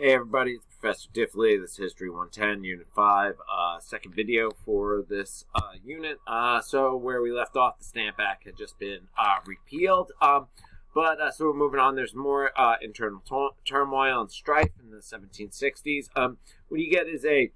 Hey everybody, it's Professor Diffley. This is History 110, Unit 5, second video for this unit. So where we left off, the Stamp Act had just been repealed. So we're moving on. There's more internal turmoil and strife in the 1760s. What you get is a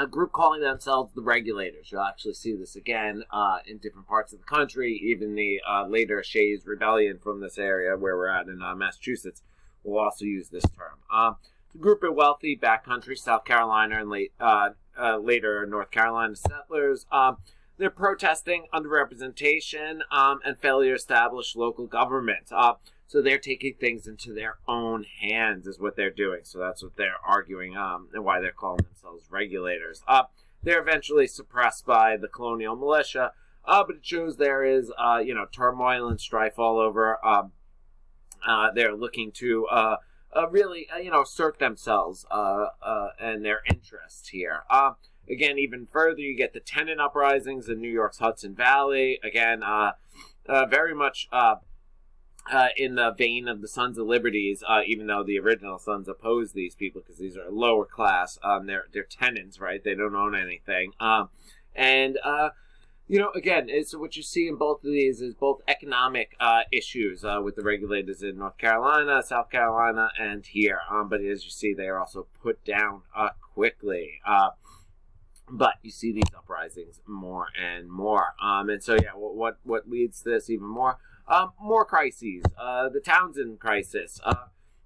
group calling themselves the Regulators. You'll actually see this again in different parts of the country. Even the later Shays Rebellion from this area where we're at in Massachusetts will also use this term. A group of wealthy backcountry South Carolina and later North Carolina settlers. They're protesting underrepresentation and failure to establish local government. So they're taking things into their own hands is what they're doing. So that's what they're arguing and why they're calling themselves regulators. They're eventually suppressed by the colonial militia, but it shows there is turmoil and strife all over. They're looking to really, assert themselves and their interests here. Again, even further, you get the tenant uprisings in New York's Hudson Valley. Again, very much in the vein of the Sons of Liberties, even though the original Sons opposed these people because these are lower class. They're tenants, right? They don't own anything. Again, it's what you see in both of these is both economic issues with the regulators in North Carolina, South Carolina, and here. But as you see, they are also put down quickly. But you see these uprisings more and more. And so, yeah, what leads to this even more? More crises. The Townsend crisis.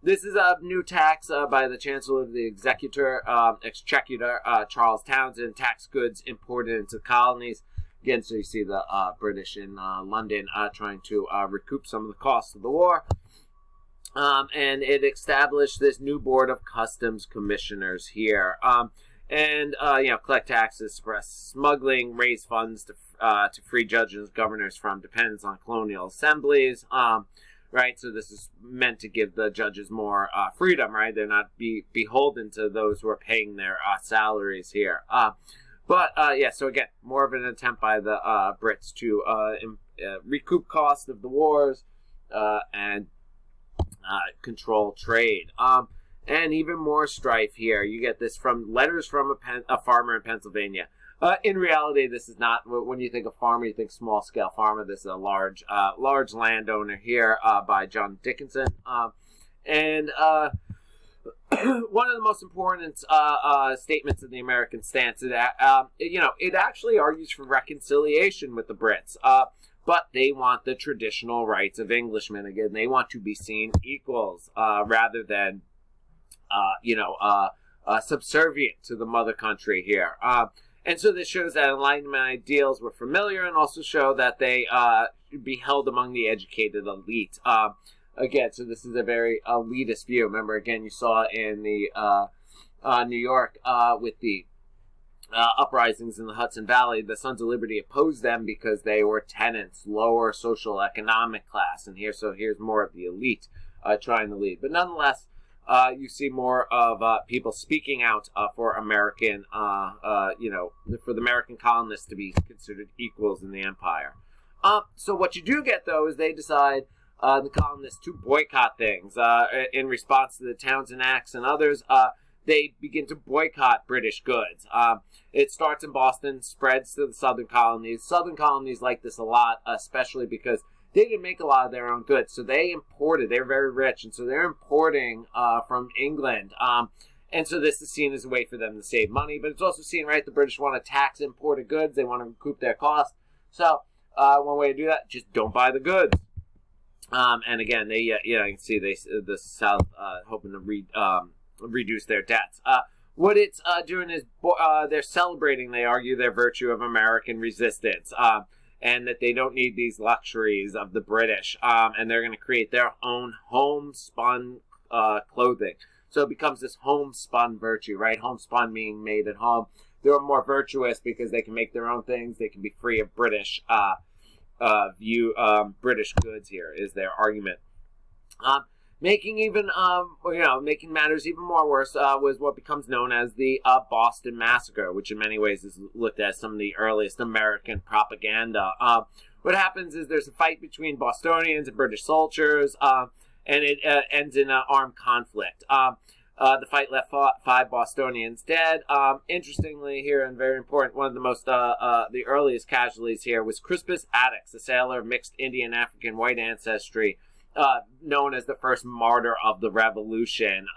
This is a new tax by the Chancellor of the Executor, Charles Townsend. Tax goods imported into the colonies. Again, so you see the British in London trying to recoup some of the costs of the war. And it established this new board of customs commissioners here. Collect taxes, suppress smuggling, raise funds to free judges and governors from dependence on colonial assemblies. Right, so this is meant to give the judges more freedom, right? They're not beholden to those who are paying their salaries here. So again, more of an attempt by the Brits to recoup costs of the wars and control trade. And even more strife here. You get this from letters from a farmer in Pennsylvania. In reality, this is not, when you think of farmer, you think small-scale farmer. This is a large landowner here by John Dickinson. One of the most important statements of the American stance is that, it actually argues for reconciliation with the Brits, but they want the traditional rights of Englishmen. Again, they want to be seen equals rather than, subservient to the mother country here. And so this shows that Enlightenment ideals were familiar and also show that they should be held among the educated elite. Again, so this is a very elitist view. Remember, again, you saw in the New York with the uprisings in the Hudson Valley, the Sons of Liberty opposed them because they were tenants, lower social economic class. And here's more of the elite trying to lead. But nonetheless, you see more of people speaking out for American, for the American colonists to be considered equals in the empire. So what you do get, though, is they decide the colonists to boycott things. In response to the Townsend Acts and others, they begin to boycott British goods. It starts in Boston, spreads to the southern colonies. Southern colonies like this a lot, especially because they didn't make a lot of their own goods. So they imported. They're very rich, and so they're importing from England. And so this is seen as a way for them to save money. But it's also seen, right, the British want to tax imported goods. They want to recoup their costs. So one way to do that, just don't buy the goods. And again, they, you can see the South hoping to reduce their debts. What it's doing is they're celebrating, they argue, their virtue of American resistance, and that they don't need these luxuries of the British, and they're going to create their own homespun clothing. So it becomes this homespun virtue, right? Homespun being made at home. They're more virtuous because they can make their own things. They can be free of British British goods here is their argument. Making matters even more worse was what becomes known as the Boston Massacre, which in many ways is looked at as some of the earliest American propaganda. What happens is there's a fight between Bostonians and British soldiers, and it ends in an armed conflict. The fight left 5 Bostonians dead. Interestingly here, and very important, one of the most, the earliest casualties here was Crispus Attucks, a sailor of mixed Indian African white ancestry, known as the first martyr of the Revolution.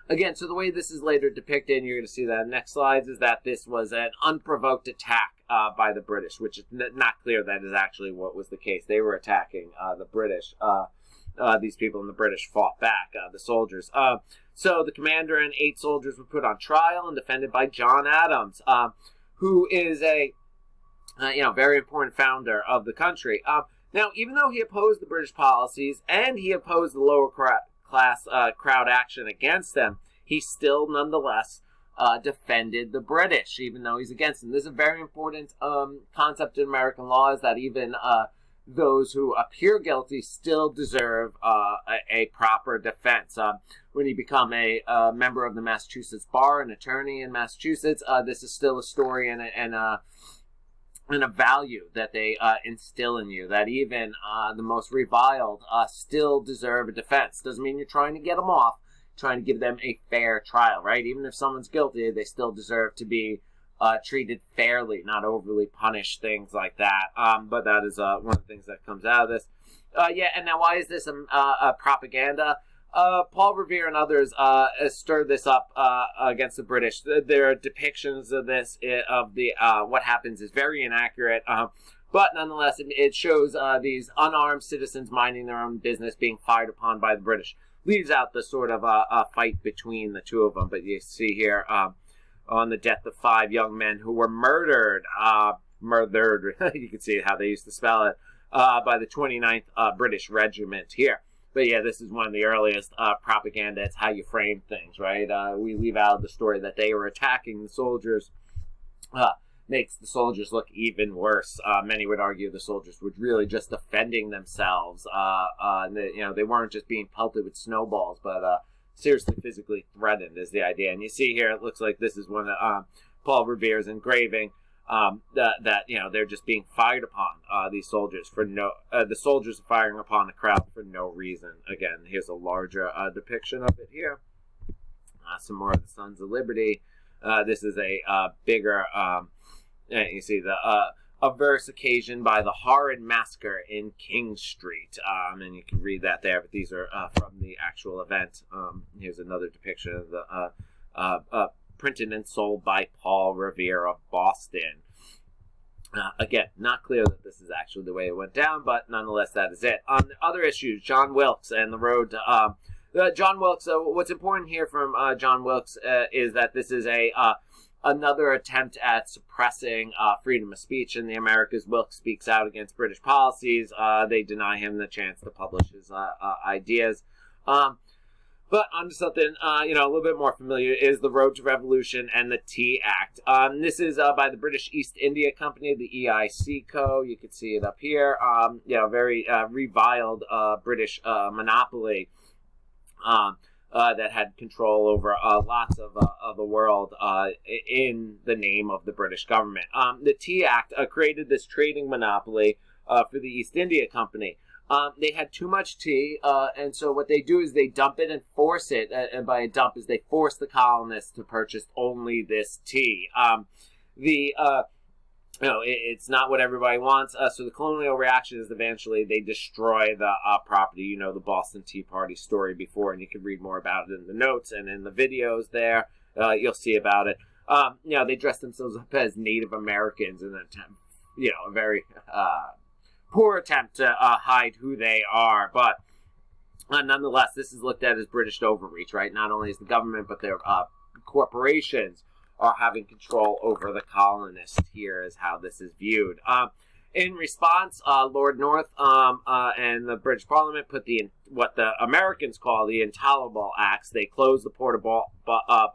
Again, so the way this is later depicted, and you're going to see that in the next slides, is that this was an unprovoked attack by the British, which is not clear that is actually what was the case. They were attacking the British. These people in the British fought back, the soldiers. So the commander and 8 soldiers were put on trial and defended by John Adams, who is a very important founder of the country. Now, even though he opposed the British policies and he opposed the lower class crowd action against them, he still nonetheless defended the British, even though he's against them. This is a very important concept in American law, is that even those who appear guilty still deserve a proper defense. When you become a member of the Massachusetts Bar, an attorney in Massachusetts, this is still a story and a value that they instill in you, that even the most reviled still deserve a defense. Doesn't mean you're trying to get them off, trying to give them a fair trial, right? Even if someone's guilty, they still deserve to be treated fairly, not overly punished, things like that. But that is one of the things that comes out of this. And now why is this a propaganda? Paul Revere and others stirred this up against the British. Their depictions of this, what happens, is very inaccurate. But nonetheless, it shows these unarmed citizens minding their own business being fired upon by the British. Leaves out the sort of a fight between the two of them. But you see here, on the death of 5 young men who were murdered, you can see how they used to spell it, by the 29th British Regiment here. But yeah, this is one of the earliest propaganda. It's how you frame things, right? We leave out the story that they were attacking the soldiers. Makes the soldiers look even worse. Many would argue the soldiers were really just defending themselves. They weren't just being pelted with snowballs, but seriously physically threatened is the idea. And you see here, it looks like this is one of Paul Revere's engraving, that they're just being fired upon, these soldiers, for the soldiers are firing upon the crowd for no reason. Again, here's a larger depiction of it here. Some more of the Sons of Liberty. This is a bigger, you see a verse occasioned by the horrid massacre in King Street. And you can read that there, but these are from the actual event. Here's another depiction of the printed and sold by Paul Revere of Boston. Again, not clear that this is actually the way it went down, but nonetheless, that is it. On the other issues, John Wilkes and the road to... John Wilkes, what's important here from John Wilkes is that this is another attempt at suppressing freedom of speech in the Americas. Wilkes speaks out against British policies. They deny him the chance to publish his ideas. But onto something, a little bit more familiar, is the Road to Revolution and the Tea Act. This is by the British East India Company, the EIC. You can see it up here. Very reviled British monopoly that had control over lots of the world in the name of the British government. The Tea Act created this trading monopoly for the East India Company. They had too much tea, and so what they do is they dump it and force it, and by a dump is they force the colonists to purchase only this tea. It's not what everybody wants, so the colonial reaction is eventually they destroy the property. The Boston Tea Party story before, and you can read more about it in the notes and in the videos there. You'll see about it. They dress themselves up as Native Americans in an attempt, a very... poor attempt to hide who they are, but nonetheless, this is looked at as British overreach, right? Not only is the government, but their corporations are having control over the colonists. Here is how this is viewed. In response, Lord North and the British Parliament put what the Americans call the Intolerable Acts. They closed the port of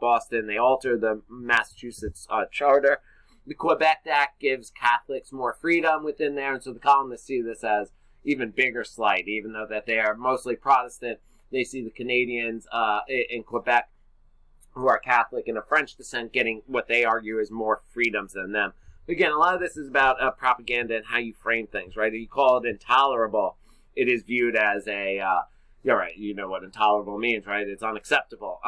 Boston. They altered the Massachusetts charter. The Quebec Act gives Catholics more freedom within there, and so the colonists see this as even bigger slight. Even though that they are mostly Protestant, they see the Canadians in Quebec who are Catholic and of French descent getting what they argue is more freedoms than them. Again, a lot of this is about propaganda and how you frame things, right? If you call it intolerable, it is viewed as a Yeah, right. You know what intolerable means, right? It's unacceptable.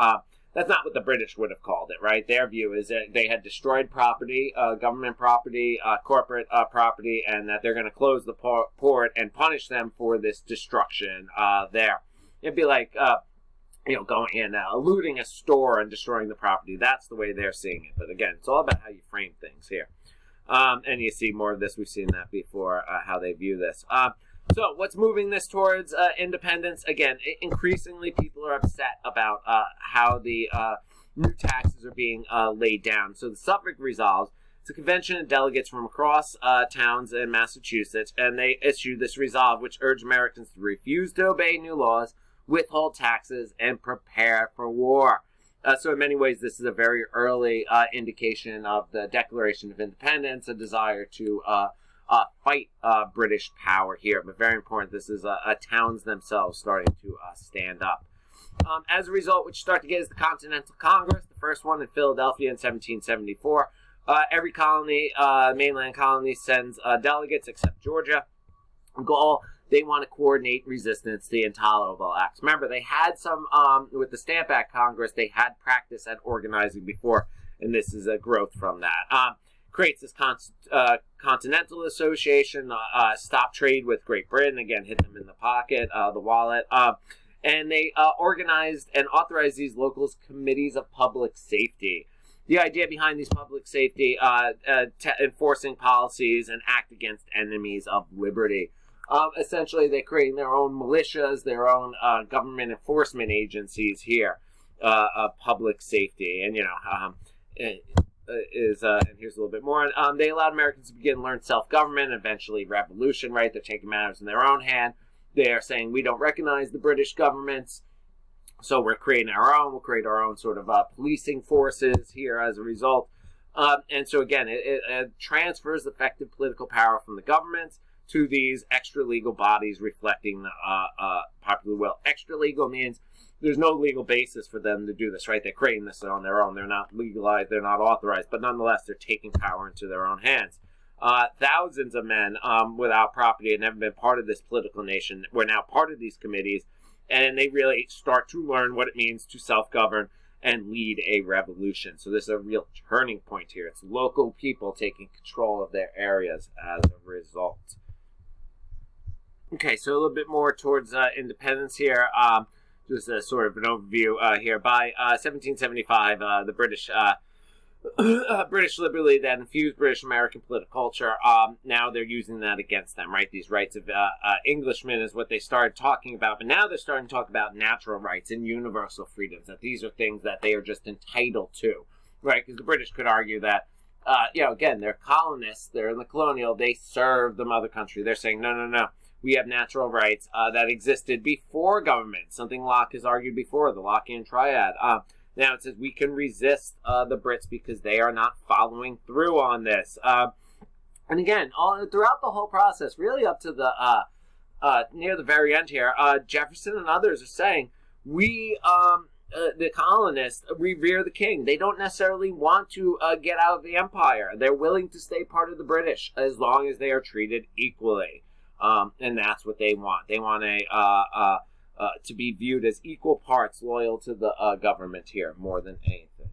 That's not what the British would have called it, right? Their view is that they had destroyed property, government property, corporate property, and that they're going to close the port and punish them for this destruction there. It'd be like, going in, looting a store and destroying the property. That's the way they're seeing it. But again, it's all about how you frame things here. And you see more of this. We've seen that before, how they view this. So what's moving this towards independence? Again, increasingly people are upset about how the new taxes are being laid down. So the Suffolk Resolves, it's a convention of delegates from across towns in Massachusetts, and they issue this resolve which urge Americans to refuse to obey new laws, withhold taxes, and prepare for war. So in many ways, this is a very early indication of the Declaration of Independence, a desire to fight British power here. But very important, this is towns themselves starting to stand up. As a result, what you start to get is the Continental Congress, the first one in Philadelphia in 1774. Every colony, mainland colony, sends delegates except Georgia. Gaul, they want to coordinate resistance to the Intolerable Acts. Remember, they had some, with the Stamp Act Congress, they had practice at organizing before, and this is a growth from that. Creates this Continental Association, stop trade with Great Britain, again, hit them in the pocket, the wallet, and they organized and authorized these local committees of public safety. The idea behind these public safety, enforcing policies and act against enemies of liberty. Essentially, they're creating their own militias, their own government enforcement agencies here, public safety, and and here's a little bit more. They allowed Americans to begin to learn self-government, eventually revolution, right? They're taking matters in their own hand. They are saying, we don't recognize the British governments, so we're creating our own. We'll create our own sort of policing forces here as a result. And so again, it transfers effective political power from the governments to these extra-legal bodies reflecting the popular will. Extra-legal means there's no legal basis for them to do this, right? They're creating this on their own. They're not legalized. They're not authorized. But nonetheless, they're taking power into their own hands. Thousands of men without property had never been part of this political nation were now part of these committees, and they really start to learn what it means to self-govern and lead a revolution. So this is a real turning point here. It's local people taking control of their areas as a result. Okay, so a little bit more towards independence here. Just a sort of an overview here. By 1775, the British liberally that infused British American political culture. Now they're using that against them, right? These rights of Englishmen is what they started talking about, but now they're starting to talk about natural rights and universal freedoms. That these are things that they are just entitled to, right? Because the British could argue that, again, they're colonists, they're in the colonial, they serve the mother country. They're saying, no. We have natural rights that existed before government, something Locke has argued before, the Lockean triad. Now it says we can resist the Brits because they are not following through on this. And again, throughout the whole process, really up to the near the very end here, Jefferson and others are saying, we, the colonists, revere the king. They don't necessarily want to get out of the empire. They're willing to stay part of the British as long as they are treated equally. And that's what they want. They want to be viewed as equal parts loyal to the government here more than anything.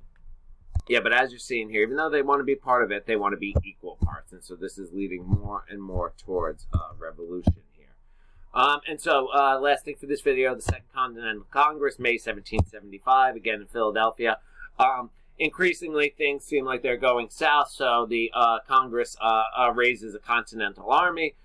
Yeah, but as you're seeing here, even though they want to be part of it, they want to be equal parts. And so this is leading more and more towards revolution here. And so last thing for this video, the Second Continental Congress, May 1775, again in Philadelphia. Increasingly, things seem like they're going south. So the Congress raises a Continental Army.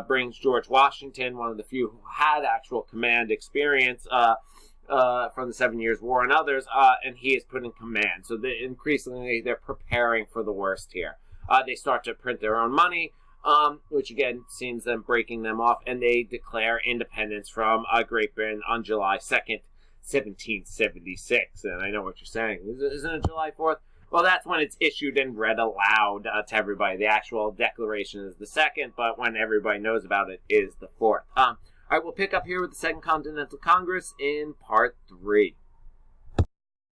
Brings George Washington, one of the few who had actual command experience from the 7 Years' War and others, and he is put in command. So increasingly, they're preparing for the worst here. They start to print their own money, which again seems them breaking them off, and they declare independence from Great Britain on July 2nd, 1776. And I know what you're saying. Isn't it July 4th? Well, that's when it's issued and read aloud to everybody. The actual declaration is the 2nd, but when everybody knows about it is the 4th. All right, we'll pick up here with the Second Continental Congress in part 3.